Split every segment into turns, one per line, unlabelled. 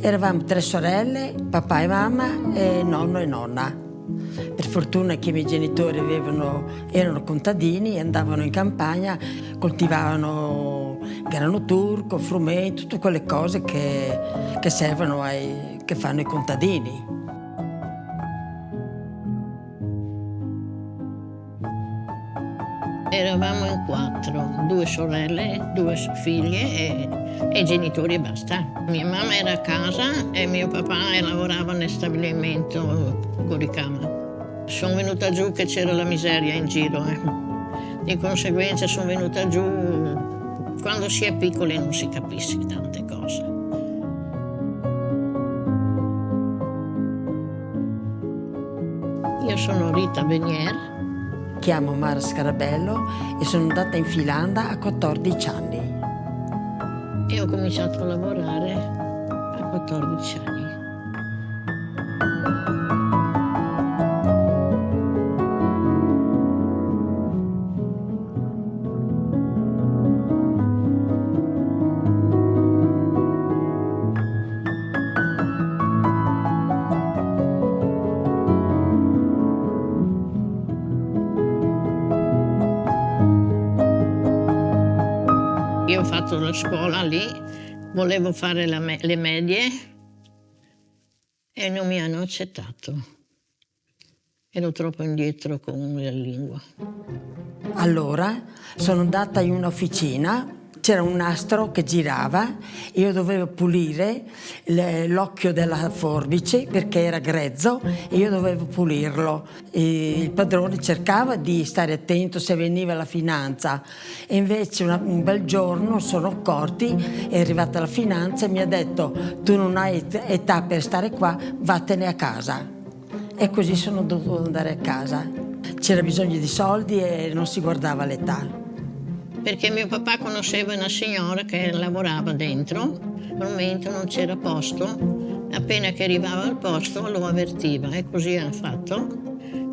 Eravamo 3 sorelle, papà e mamma, e nonno e nonna. Per fortuna che i miei genitori erano contadini, andavano in campagna, coltivavano grano turco, frumento, tutte quelle cose che servono che fanno i contadini.
Eravamo in 4, 2 sorelle, 2 figlie e i genitori e basta. Mia mamma era a casa e mio papà lavorava nel stabilimento Coricama. Sono venuta giù che c'era la miseria in giro. Di conseguenza sono venuta giù. Quando si è piccoli non si capisce tante cose. Io sono Rita Venier.
Chiamo Mara Scarabello e sono andata in Finlandia a 14 anni.
E ho cominciato a lavorare a 14 anni. Io ho fatto la scuola lì, volevo fare le medie e non mi hanno accettato. Ero troppo indietro con la lingua.
Allora sono andata in un'officina, c'era un nastro che girava e io dovevo pulire l'occhio della forbice perché era grezzo e io dovevo pulirlo. E il padrone cercava di stare attento se veniva la finanza e invece un bel giorno sono accorti, è arrivata la finanza e mi ha detto: tu non hai età per stare qua, vattene a casa. E così sono dovuta andare a casa. C'era bisogno di soldi e non si guardava l'età.
Perché mio papà conosceva una signora che lavorava dentro, al momento non c'era posto, appena che arrivava al posto lo avvertiva e così ha fatto.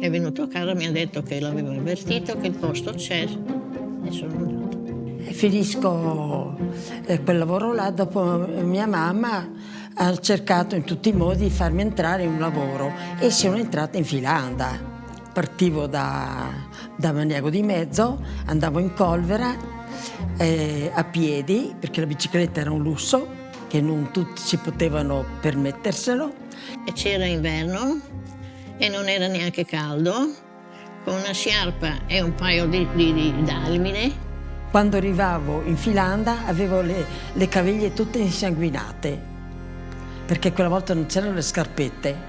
È venuto a casa, mi ha detto che l'aveva avvertito, che il posto c'è e sono andata.
E finisco quel lavoro là, dopo mia mamma ha cercato in tutti i modi di farmi entrare in un lavoro e sono entrata in Finlandia. Partivo da Maniago di Mezzo, andavo in Colvera a piedi perché la bicicletta era un lusso che non tutti si potevano permetterselo.
E c'era inverno e non era neanche caldo, con una sciarpa e un paio di dalmine.
Quando arrivavo in Finlandia avevo le caviglie tutte insanguinate perché quella volta non c'erano le scarpette.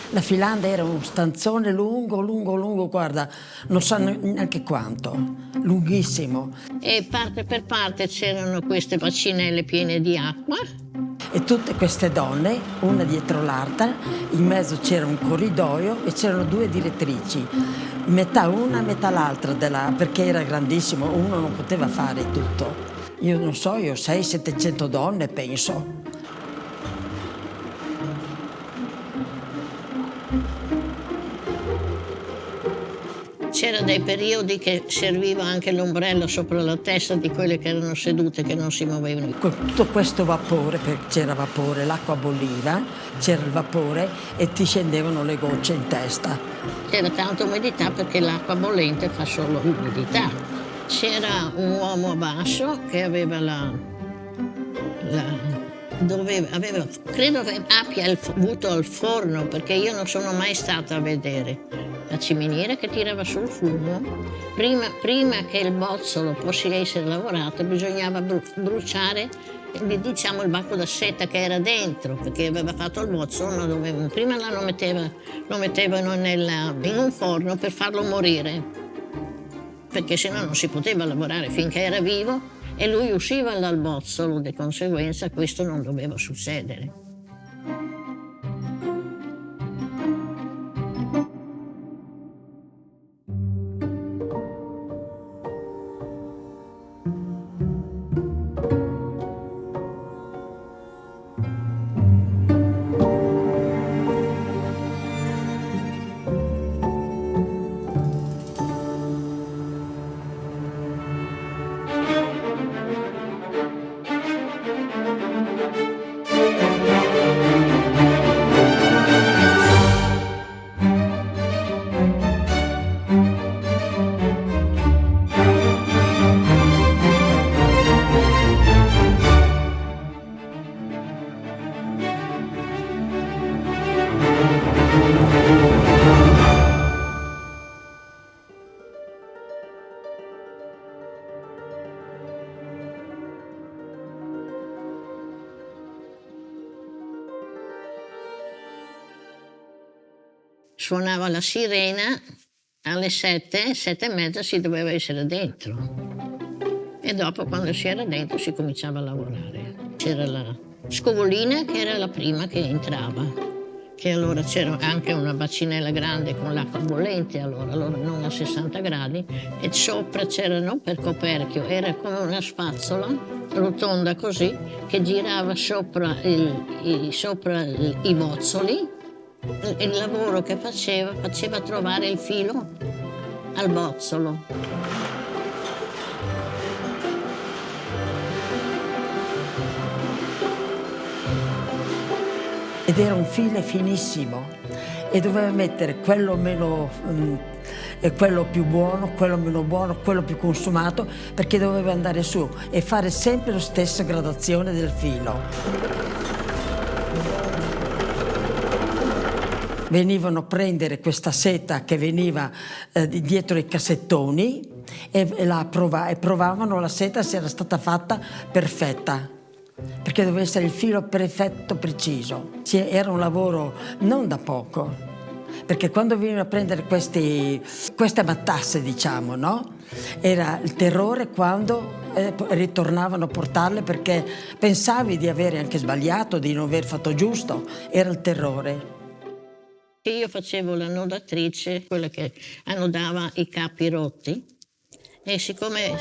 La Finlandia era un stanzone lungo, guarda, non so neanche quanto, lunghissimo.
E parte per parte c'erano queste bacinelle piene di acqua.
E tutte queste donne, una dietro l'altra, in mezzo c'era un corridoio e c'erano 2 direttrici, metà una, metà l'altra, perché era grandissimo, uno non poteva fare tutto. Io non so, io 600-700 donne, penso.
C'era dei periodi che serviva anche l'ombrello sopra la testa di quelle che erano sedute, che non si muovevano.
Con tutto questo vapore, perché c'era vapore, l'acqua bolliva, c'era il vapore e ti scendevano le gocce in testa.
C'era tanta umidità perché l'acqua bollente fa solo umidità. C'era un uomo a basso che aveva credo che abbia avuto il forno, perché io non sono mai stata a vedere la ciminiera che tirava sul fumo. Prima che il bozzolo potesse essere lavorato bisognava bruciare, diciamo, il bacco da seta che era dentro, perché aveva fatto il bozzolo, prima lo mettevano in un forno per farlo morire, perché sennò non si poteva lavorare finché era vivo e lui usciva dal bozzolo, di conseguenza questo non doveva succedere. suonava la sirena, alle 7, 7:30 si doveva essere dentro. E dopo, quando si era dentro, si cominciava a lavorare. C'era la scovolina, che era la prima che entrava, che allora c'era anche una bacinella grande con l'acqua bollente, allora non a 60 gradi, e sopra c'erano, per coperchio, era come una spazzola rotonda così, che girava sopra i bozzoli. Il lavoro che faceva trovare il filo al bozzolo.
Ed era un filo finissimo e doveva mettere quello meno, quello più buono, quello meno buono, quello più consumato, perché doveva andare su e fare sempre la stessa gradazione del filo. Venivano a prendere questa seta che veniva dietro i cassettoni e provavano la seta se era stata fatta perfetta, perché doveva essere il filo perfetto, preciso. Era un lavoro non da poco, perché quando venivano a prendere queste mattasse, diciamo, no? Era il terrore quando ritornavano a portarle, perché pensavi di avere anche sbagliato, di non aver fatto giusto, era il terrore.
Io facevo la nodatrice, quella che annodava i capi rotti, e siccome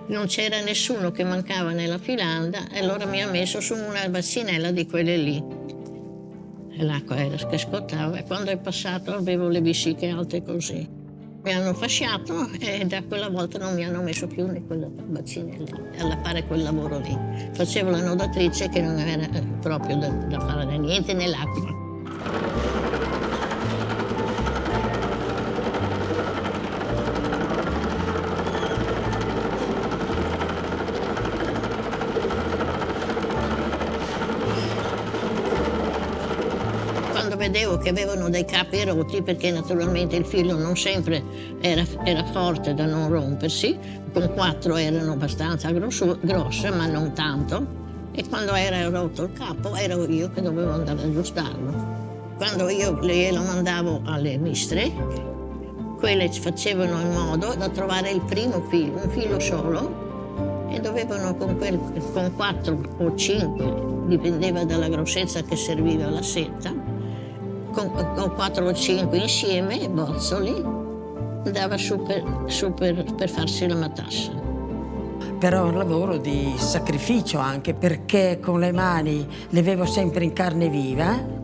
non c'era nessuno che mancava nella filanda, allora mi ha messo su una bacinella di quelle lì. E l'acqua era che scottava, e quando è passato avevo le vesciche alte così. Mi hanno fasciato e da quella volta non mi hanno messo più in quella bacinella a fare quel lavoro lì. Facevo la nodatrice, che non era proprio da fare niente nell'acqua. Quando vedevo che avevano dei capi rotti, perché naturalmente il filo non sempre era forte da non rompersi, con 4 erano abbastanza grosse, ma non tanto, e quando era rotto il capo ero io che dovevo andare ad aggiustarlo. Quando io glielo mandavo alle mistre, quelle facevano in modo da trovare il primo filo, un filo solo, e dovevano con 4 o 5, dipendeva dalla grossezza che serviva la seta, con 4 o 5 insieme, bozzoli, andava su per farsi la matassa.
Però è un lavoro di sacrificio anche, perché con le mani le avevo sempre in carne viva,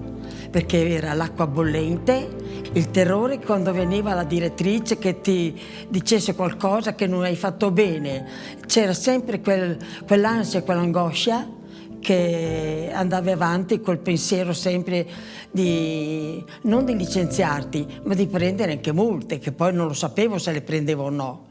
perché era l'acqua bollente, il terrore quando veniva la direttrice che ti dicesse qualcosa che non hai fatto bene. C'era sempre quell'ansia, quell'angoscia che andavi avanti col pensiero sempre non di licenziarti, ma di prendere anche multe, che poi non lo sapevo se le prendevo o no.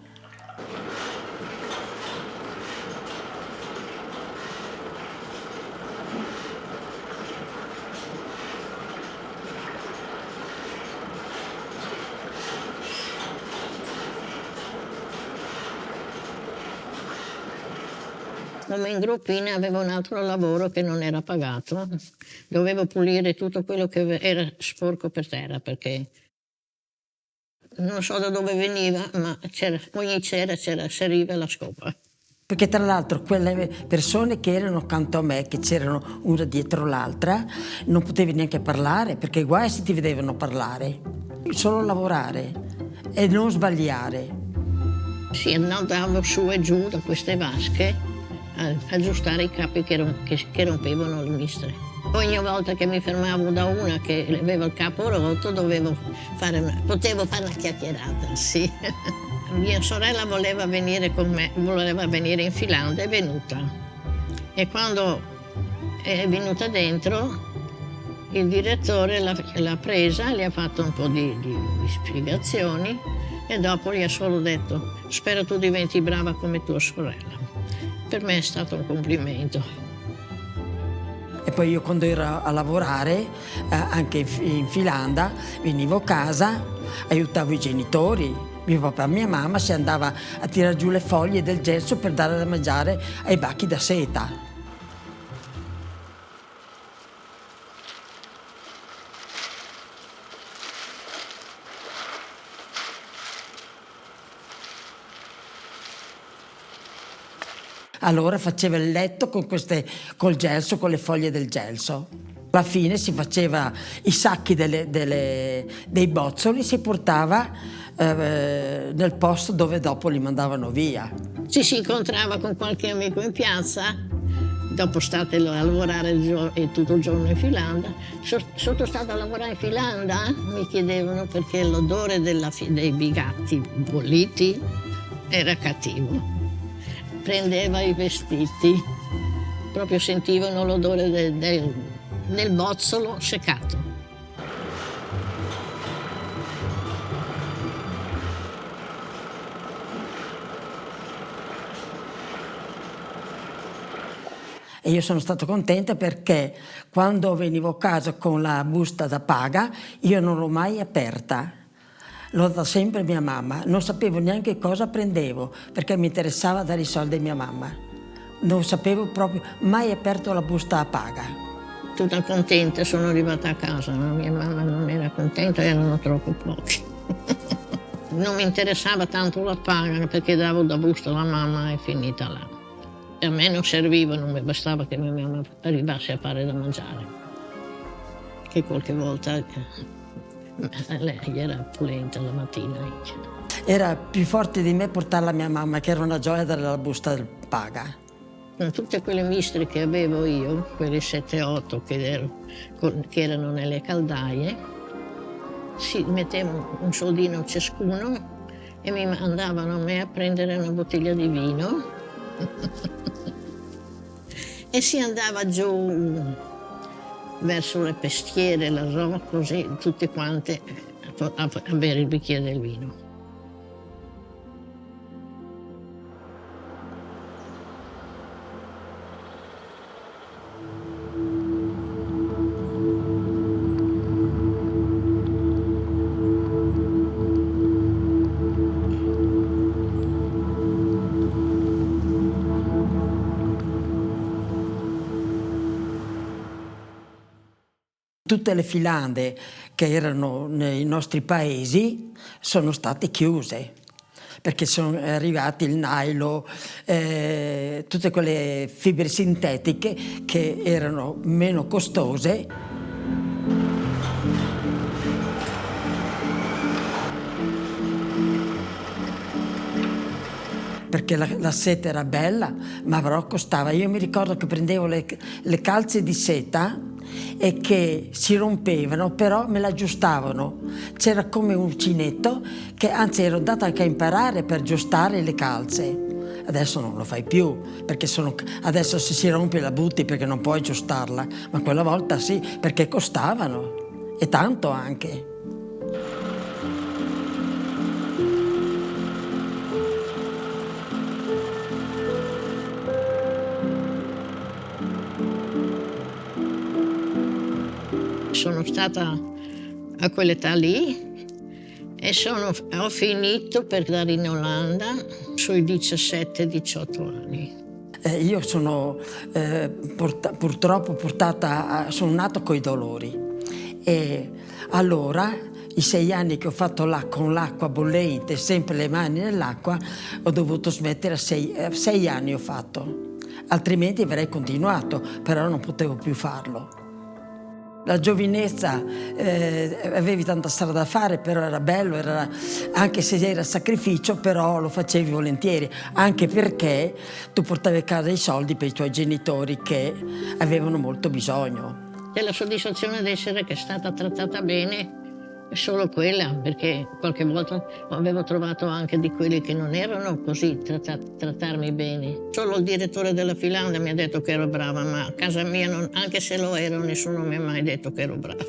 Come in gruppina avevo un altro lavoro che non era pagato. Dovevo pulire tutto quello che era sporco per terra, perché non so da dove veniva, ma ogni sera serviva la scopa.
Perché tra l'altro quelle persone che erano accanto a me, che c'erano una dietro l'altra, non potevi neanche parlare, perché guai se ti vedevano parlare. Solo lavorare e non sbagliare.
Sì, andavo su e giù da queste vasche a aggiustare i capi che rompevano le mistre. Ogni volta che mi fermavo da una che aveva il capo rotto potevo fare una chiacchierata, sì. Mia sorella voleva venire con me, voleva venire in Finlandia, è venuta. E quando è venuta dentro, il direttore l'ha presa, le ha fatto un po' di spiegazioni e dopo gli ha solo detto: spero tu diventi brava come tua sorella. Per me è stato un complimento.
E poi io quando ero a lavorare, anche in Finlandia, venivo a casa, aiutavo i genitori, mio papà e mia mamma, si andava a tirare giù le foglie del gesso per dare da mangiare ai bacchi da seta. Allora faceva il letto col gelso, con le foglie del gelso. Alla fine si faceva i sacchi dei bozzoli, si portava nel posto dove dopo li mandavano via.
Ci si incontrava con qualche amico in piazza, dopo state a lavorare tutto il giorno in Finlandia. Sono stata a lavorare in Finlandia? Mi chiedevano, perché l'odore dei bigatti bolliti era cattivo. Prendeva i vestiti, proprio sentivano l'odore del bozzolo seccato.
E io sono stata contenta perché quando venivo a casa con la busta da paga io non l'ho mai aperta. L'ho data sempre a mia mamma, non sapevo neanche cosa prendevo perché mi interessava dare i soldi a mia mamma. Non sapevo proprio, mai aperto la busta a paga.
Tutta contenta sono arrivata a casa, ma mia mamma non era contenta, erano troppo pochi. Non mi interessava tanto la paga perché davo da busta alla mamma e finita là. A me non serviva, non mi bastava che mia mamma arrivasse a fare da mangiare. Che qualche volta lei era pulenta la mattina.
Era più forte di me portarla a mia mamma, che era una gioia dare la busta del paga.
Con tutte quelle mistri che avevo io, quelle 7-8 che erano nelle caldaie, si mettevano un soldino ciascuno e mi mandavano a me a prendere una bottiglia di vino. E si andava giù verso le pestiere, la roba così, tutte quante a bere il bicchiere del vino.
Tutte le filande che erano nei nostri paesi sono state chiuse perché sono arrivati il nylon, tutte quelle fibre sintetiche che erano meno costose. Perché la seta era bella, ma però costava. Io mi ricordo che prendevo le calze di seta e che si rompevano, però me l'aggiustavano. C'era come un uncinetto che anzi ero andata anche a imparare per aggiustare le calze. Adesso non lo fai più, perché adesso se si rompe la butti perché non puoi aggiustarla, ma quella volta sì, perché costavano, e tanto anche.
Sono stata a quell'età lì e ho finito per andare in Olanda sui 17-18 anni.
Io sono purtroppo sono nata coi dolori e allora i 6 anni che ho fatto là con l'acqua bollente, sempre le mani nell'acqua, ho dovuto smettere a 6 anni ho fatto, altrimenti avrei continuato, però non potevo più farlo. La giovinezza, avevi tanta strada da fare, però era bello, anche se era sacrificio, però lo facevi volentieri, anche perché tu portavi a casa i soldi per i tuoi genitori che avevano molto bisogno.
E la soddisfazione di essere che è stata trattata bene è solo quella, perché qualche volta avevo trovato anche di quelli che non erano così trattarmi bene. Solo il direttore della Finlandia mi ha detto che ero brava, ma a casa mia, anche se lo ero, nessuno mi ha mai detto che ero brava.